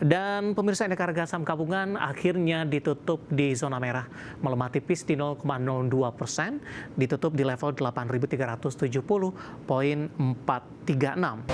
Dan pemirsa, indeks harga saham gabungan akhirnya ditutup di zona merah, melemah tipis di 0,02%, ditutup di level 8.370,436.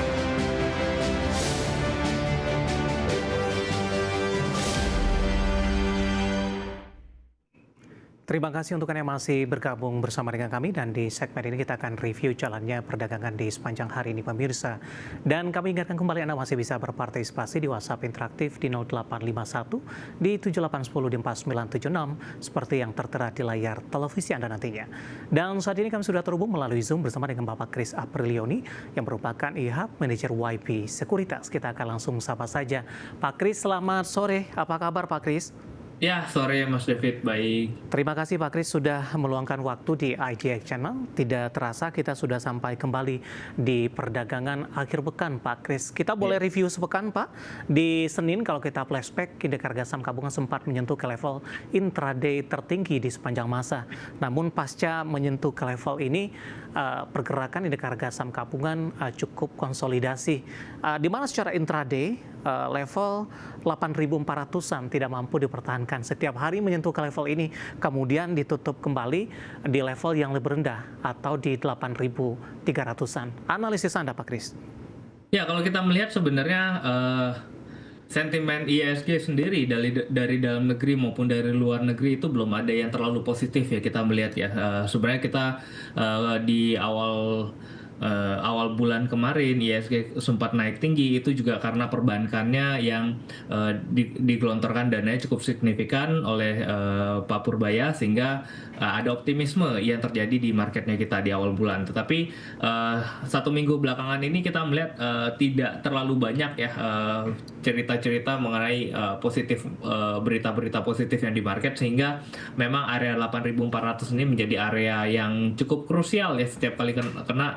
Terima kasih untuk Anda yang masih bergabung bersama dengan kami, dan di segmen ini kita akan review jalannya perdagangan di sepanjang hari ini pemirsa. Dan kami ingatkan kembali Anda masih bisa berpartisipasi di WhatsApp interaktif di 0851 di 7810 di 4976 seperti yang tertera di layar televisi Anda nantinya. Dan saat ini kami sudah terhubung melalui Zoom bersama dengan Bapak Kris Aprilioni yang merupakan IHAB Manager YP Sekuritas. Kita akan langsung sapa saja. Pak Kris, selamat sore. Apa kabar Pak Kris? Ya, sore Mas David, baik. Terima kasih Pak Kris sudah meluangkan waktu di IGX Channel. Tidak terasa kita sudah sampai kembali di perdagangan akhir pekan Pak Kris. Kita boleh review sepekan Pak. Di Senin kalau kita flashback, indeks harga saham gabungan sempat menyentuh ke level intraday tertinggi di sepanjang masa. Namun pasca menyentuh ke level ini, pergerakan indeks harga saham gabungan cukup konsolidasi. Di mana secara intraday level 8.400-an tidak mampu dipertahankan. Setiap hari menyentuh ke level ini, kemudian ditutup kembali di level yang lebih rendah atau di 8.300-an. Analisis Anda Pak Kris? Ya, kalau kita melihat sebenarnya sentimen IHSG sendiri dari dalam negeri maupun dari luar negeri itu belum ada yang terlalu positif ya kita melihat ya. Sebenarnya kita di awal bulan kemarin IHSG sempat naik tinggi, itu juga karena perbankannya yang digelontorkan dananya cukup signifikan oleh Pak Purbaya, sehingga ada optimisme yang terjadi di marketnya kita di awal bulan. Tetapi satu minggu belakangan ini kita melihat tidak terlalu banyak ya cerita-cerita mengenai berita-berita positif yang di market, sehingga memang area 8.400 ini menjadi area yang cukup krusial ya, setiap kali kena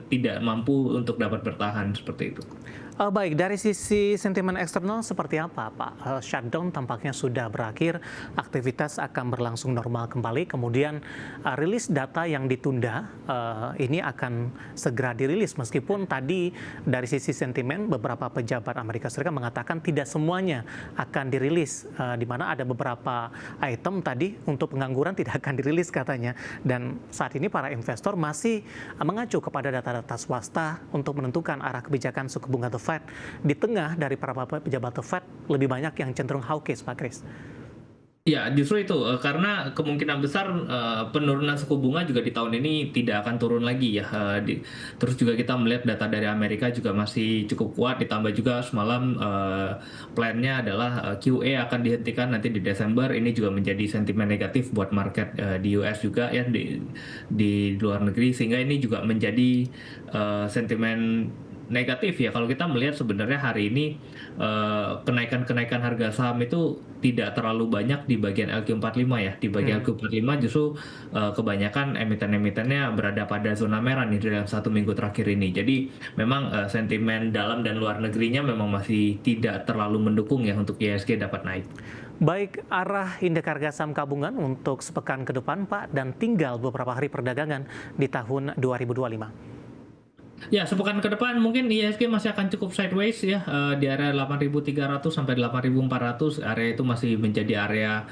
tidak mampu untuk dapat bertahan seperti itu. Baik, dari sisi sentimen eksternal seperti apa Pak? Shutdown tampaknya sudah berakhir, aktivitas akan berlangsung normal kembali, kemudian rilis data yang ditunda ini akan segera dirilis, meskipun tadi dari sisi sentimen beberapa pejabat Amerika Serikat mengatakan tidak semuanya akan dirilis, di mana ada beberapa item tadi untuk pengangguran tidak akan dirilis katanya, dan saat ini para investor masih mengacu kepada data-data swasta untuk menentukan arah kebijakan suku bunga The Fed. Di tengah dari para pejabat The Fed lebih banyak yang cenderung hawkish, Pak Kris. Ya, justru itu karena kemungkinan besar penurunan suku bunga juga di tahun ini tidak akan turun lagi ya. Terus juga kita melihat data dari Amerika juga masih cukup kuat, ditambah juga semalam plan-nya adalah QE akan dihentikan nanti di Desember. Ini juga menjadi sentimen negatif buat market di US juga ya, di luar negeri, sehingga ini juga menjadi sentimen negatif ya. Kalau kita melihat sebenarnya hari ini kenaikan harga saham itu tidak terlalu banyak di bagian LQ45 ya. Di bagian LQ45 justru kebanyakan emiten-emitennya berada pada zona merah nih dalam satu minggu terakhir ini. Jadi memang sentimen dalam dan luar negerinya memang masih tidak terlalu mendukung ya untuk IHSG dapat naik. Baik, arah indeks harga saham gabungan untuk sepekan ke depan Pak, dan tinggal beberapa hari perdagangan di tahun 2025. Ya, sepekan ke depan mungkin IHSG masih akan cukup sideways ya, di area 8.300 sampai 8.400. Area itu masih menjadi area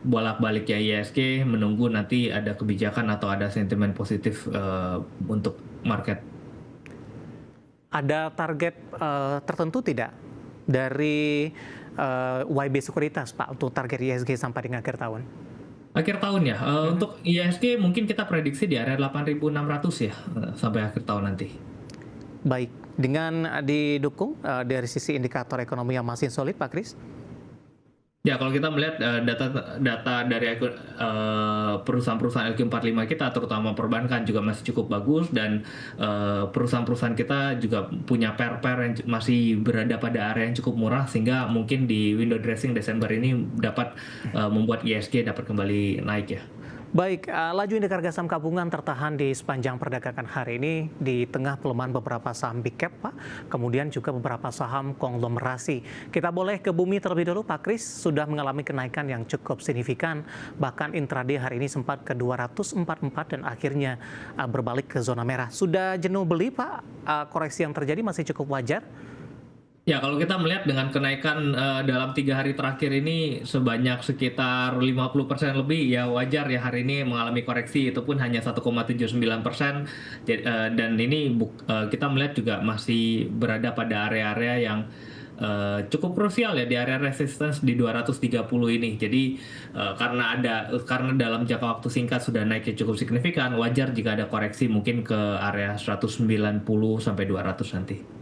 bolak-baliknya IHSG, menunggu nanti ada kebijakan atau ada sentimen positif untuk market. Ada target tertentu tidak dari YB Sekuritas Pak untuk target IHSG sampai dengan akhir tahun? Akhir tahun ya, untuk IHSG mungkin kita prediksi di area 8.600 ya, sampai akhir tahun nanti. Baik, dengan didukung dari sisi indikator ekonomi yang masih solid Pak Kris? Ya, kalau kita melihat data dari perusahaan-perusahaan LQ45 kita, terutama perbankan juga masih cukup bagus, dan perusahaan-perusahaan kita juga punya PER yang masih berada pada area yang cukup murah, sehingga mungkin di window dressing Desember ini dapat membuat IHSG dapat kembali naik ya. Baik, laju indeks harga saham gabungan tertahan di sepanjang perdagangan hari ini di tengah pelemahan beberapa saham big cap, Pak. Kemudian juga beberapa saham konglomerasi. Kita boleh ke bumi terlebih dulu, Pak Kris. Sudah mengalami kenaikan yang cukup signifikan. Bahkan intraday hari ini sempat ke 244 dan akhirnya berbalik ke zona merah. Sudah jenuh beli, Pak? Koreksi yang terjadi masih cukup wajar? Ya, kalau kita melihat dengan kenaikan dalam 3 hari terakhir ini sebanyak sekitar 50% lebih, ya wajar ya hari ini mengalami koreksi, itu pun hanya 1,79%. Dan ini kita melihat juga masih berada pada area-area yang cukup krusial ya, di area resistance di 230 ini. Jadi karena dalam jangka waktu singkat sudah naiknya cukup signifikan, wajar jika ada koreksi mungkin ke area 190 sampai 200 nanti.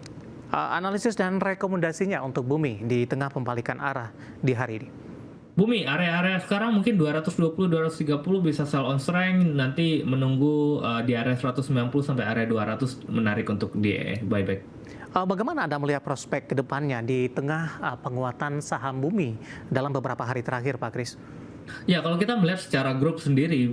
Analisis dan rekomendasinya untuk bumi di tengah pembalikan arah di hari ini. Bumi, area-area sekarang mungkin 220, 230 bisa sell on strength, nanti menunggu di area 190 sampai area 200 menarik untuk di buyback. Bagaimana Anda melihat prospek ke depannya di tengah penguatan saham bumi dalam beberapa hari terakhir, Pak Kris? Ya, kalau kita melihat secara grup sendiri,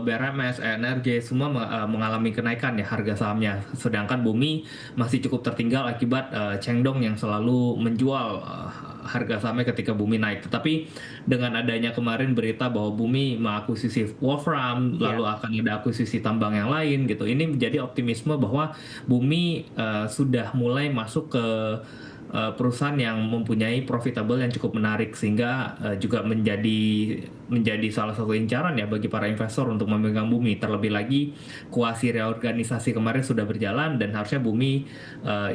BRMS, ENRG semua mengalami kenaikan ya harga sahamnya. Sedangkan Bumi masih cukup tertinggal akibat Chengdong yang selalu menjual harga sahamnya ketika Bumi naik. Tetapi dengan adanya kemarin berita bahwa Bumi mengakuisisi Wolfram, lalu akan ada akuisisi tambang yang lain gitu. Ini menjadi optimisme bahwa Bumi sudah mulai masuk ke perusahaan yang mempunyai profitable yang cukup menarik, sehingga juga menjadi salah satu incaran ya bagi para investor untuk memegang Bumi. Terlebih lagi kuasi reorganisasi kemarin sudah berjalan dan harusnya Bumi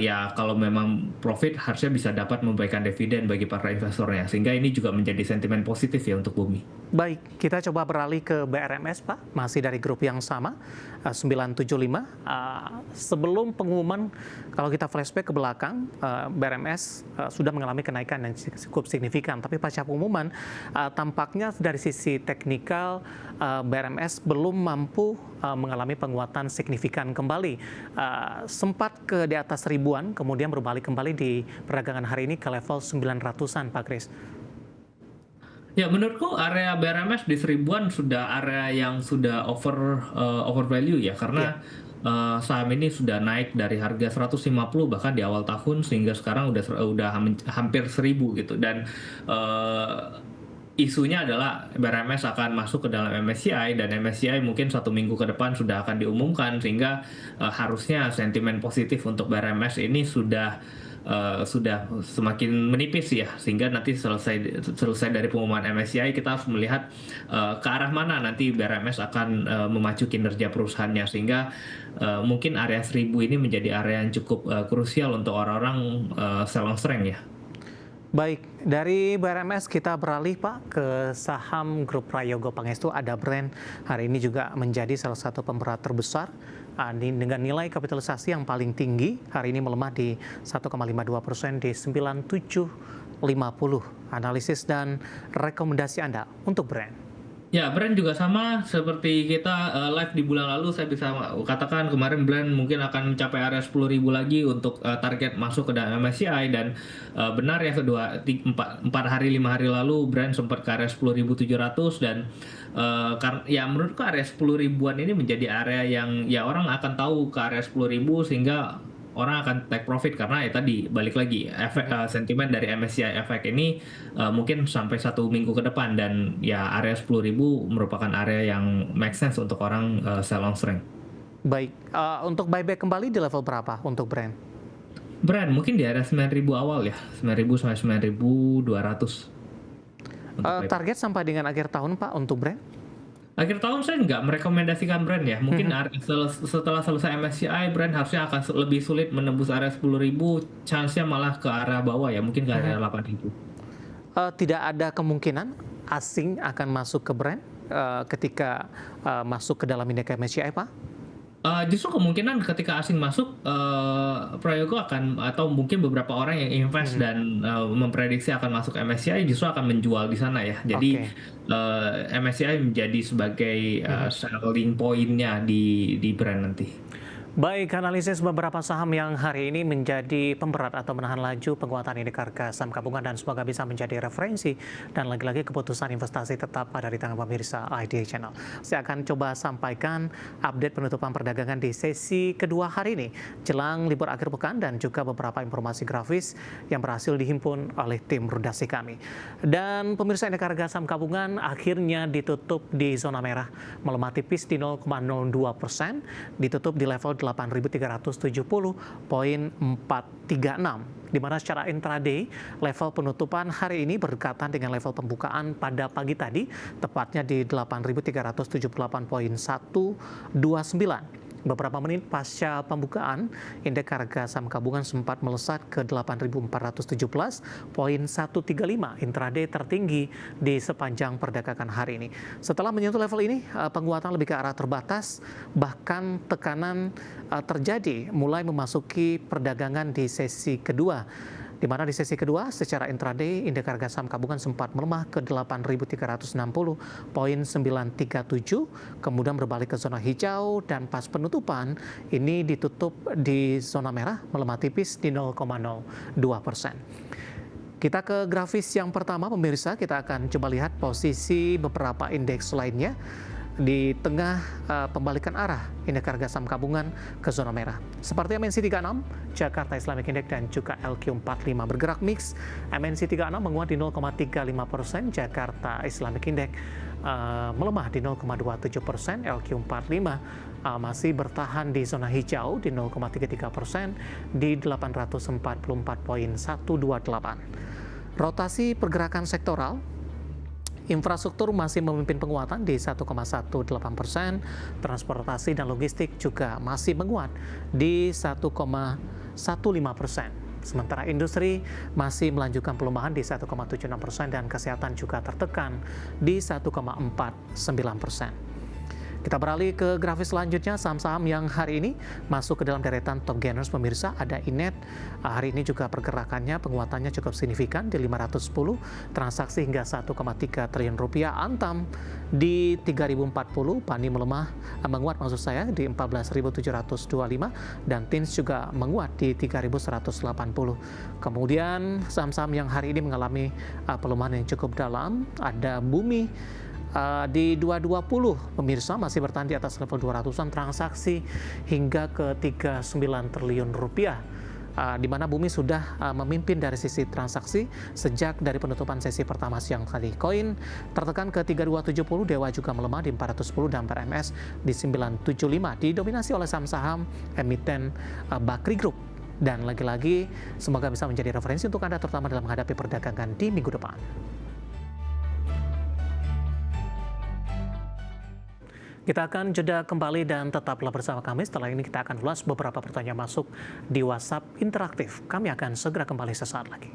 ya kalau memang profit harusnya bisa dapat memberikan dividen bagi para investornya, sehingga ini juga menjadi sentimen positif ya untuk Bumi. Baik, kita coba beralih ke BRMS, Pak. Masih dari grup yang sama, 975. Sebelum pengumuman, kalau kita flashback ke belakang, BRMS sudah mengalami kenaikan yang cukup signifikan. Tapi pasca pengumuman, tampaknya dari sisi teknikal, BRMS belum mampu mengalami penguatan signifikan kembali. Sempat ke di atas ribuan, kemudian berbalik kembali di perdagangan hari ini ke level 900-an, Pak Kris. Ya, menurutku area BRMS di seribuan sudah area yang sudah over value ya, karena saham ini sudah naik dari harga 150 bahkan di awal tahun, sehingga sekarang udah hampir 1000 gitu. Dan isunya adalah BRMS akan masuk ke dalam MSCI, dan MSCI mungkin 1 minggu ke depan sudah akan diumumkan, sehingga harusnya sentimen positif untuk BRMS ini sudah semakin menipis ya, sehingga nanti selesai dari pengumuman MSCI kita harus melihat ke arah mana nanti BRMS akan memacu kinerja perusahaannya, sehingga mungkin area 1000 ini menjadi area yang cukup krusial untuk orang-orang sell on strength ya. Baik, dari BRMS kita beralih Pak ke saham grup Prayogo Pangestu. Ada Brand hari ini juga menjadi salah satu pemberat terbesar dengan nilai kapitalisasi yang paling tinggi. Hari ini melemah di 1,52% di 9750. Analisis dan rekomendasi Anda untuk Brand. Ya, Brand juga sama seperti kita live di bulan lalu. Saya bisa katakan kemarin Brand mungkin akan mencapai area 10.000 lagi untuk target masuk ke dalam MSCI, dan benar ya, 4 hari 5 hari lalu Brand sempat ke area 10.700, dan ya menurutku area 10 ribuan ini menjadi area yang ya orang akan tahu ke area 10.000, sehingga orang akan take profit, karena ya tadi balik lagi efek sentimen dari MSCI efek ini mungkin sampai 1 minggu ke depan, dan ya area 10.000 merupakan area yang make sense untuk orang sell on strength. Baik, untuk buyback kembali di level berapa untuk Brand? Brand mungkin di area 9.000 awal ya, 9.000 sampai 9.200. Target sampai dengan akhir tahun Pak untuk Brand? Akhir tahun saya nggak merekomendasikan Brand ya. Mungkin setelah selesai MSCI, Brand harusnya akan lebih sulit menembus area 10.000. Chance-nya malah ke arah bawah ya, mungkin ke area 8.000. Tidak ada kemungkinan asing akan masuk ke Brand ketika masuk ke dalam indeks MSCI, Pak? Justru kemungkinan ketika asing masuk, Prayogo akan, atau mungkin beberapa orang yang invest dan memprediksi akan masuk MSCI justru akan menjual di sana ya. Jadi MSCI menjadi sebagai selling point-nya di Brand nanti. Baik, analisis beberapa saham yang hari ini menjadi pemberat atau menahan laju penguatan indeks harga saham gabungan, dan semoga bisa menjadi referensi dan lagi-lagi keputusan investasi tetap ada di tangan pemirsa IDA Channel. Saya akan coba sampaikan update penutupan perdagangan di sesi kedua hari ini jelang libur akhir pekan, dan juga beberapa informasi grafis yang berhasil dihimpun oleh tim redaksi kami. Dan pemirsa, indeks harga saham gabungan akhirnya ditutup di zona merah, melemah tipis di 0,02%, ditutup di level 8.370,436, di mana secara intraday level penutupan hari ini berdekatan dengan level pembukaan pada pagi tadi, tepatnya di 8.378,129. Beberapa menit pasca pembukaan, indeks harga saham gabungan sempat melesat ke 8.417,135, intraday tertinggi di sepanjang perdagangan hari ini. Setelah menyentuh level ini, penguatan lebih ke arah terbatas, bahkan tekanan terjadi mulai memasuki perdagangan di sesi kedua. Di mana di sesi kedua secara intraday indeks harga saham gabungan sempat melemah ke 8.360,937, kemudian berbalik ke zona hijau dan pas penutupan ini ditutup di zona merah melemah tipis di 0,02%. Kita ke grafis yang pertama pemirsa, kita akan coba lihat posisi beberapa indeks lainnya. Di tengah pembalikan arah indeks harga saham gabungan ke zona merah. Seperti MNC 36, Jakarta Islamic Index dan juga LQ45 bergerak mix. MNC 36 menguat di 0,35%, Jakarta Islamic Index melemah di 0,27%, LQ45 masih bertahan di zona hijau di 0,33% di 844,128. Rotasi pergerakan sektoral, infrastruktur masih memimpin penguatan di 1,18%, transportasi dan logistik juga masih menguat di 1,15%. Sementara industri masih melanjutkan pelemahan di 1,76% dan kesehatan juga tertekan di 1,49%. Kita beralih ke grafis selanjutnya, saham-saham yang hari ini masuk ke dalam deretan top gainers pemirsa. Ada Inet, hari ini juga pergerakannya, penguatannya cukup signifikan di 510, transaksi hingga 1,3 triliun rupiah. Antam di 3040, Pani menguat maksud saya di 14.725, dan Tins juga menguat di 3.180. Kemudian saham-saham yang hari ini mengalami pelemahan yang cukup dalam, ada Bumi di 220, pemirsa masih bertahan di atas level 200-an, transaksi hingga ke 39 triliun rupiah. Di mana Bumi sudah memimpin dari sisi transaksi sejak dari penutupan sesi pertama siang tadi. Koin tertekan ke 3270, Dewa juga melemah di 410 dan PRMS di 975, didominasi oleh saham-saham emiten Bakri Group. Dan lagi-lagi semoga bisa menjadi referensi untuk Anda terutama dalam menghadapi perdagangan di minggu depan. Kita akan jeda kembali dan tetaplah bersama kami. Setelah ini kita akan ulas beberapa pertanyaan masuk di WhatsApp interaktif. Kami akan segera kembali sesaat lagi.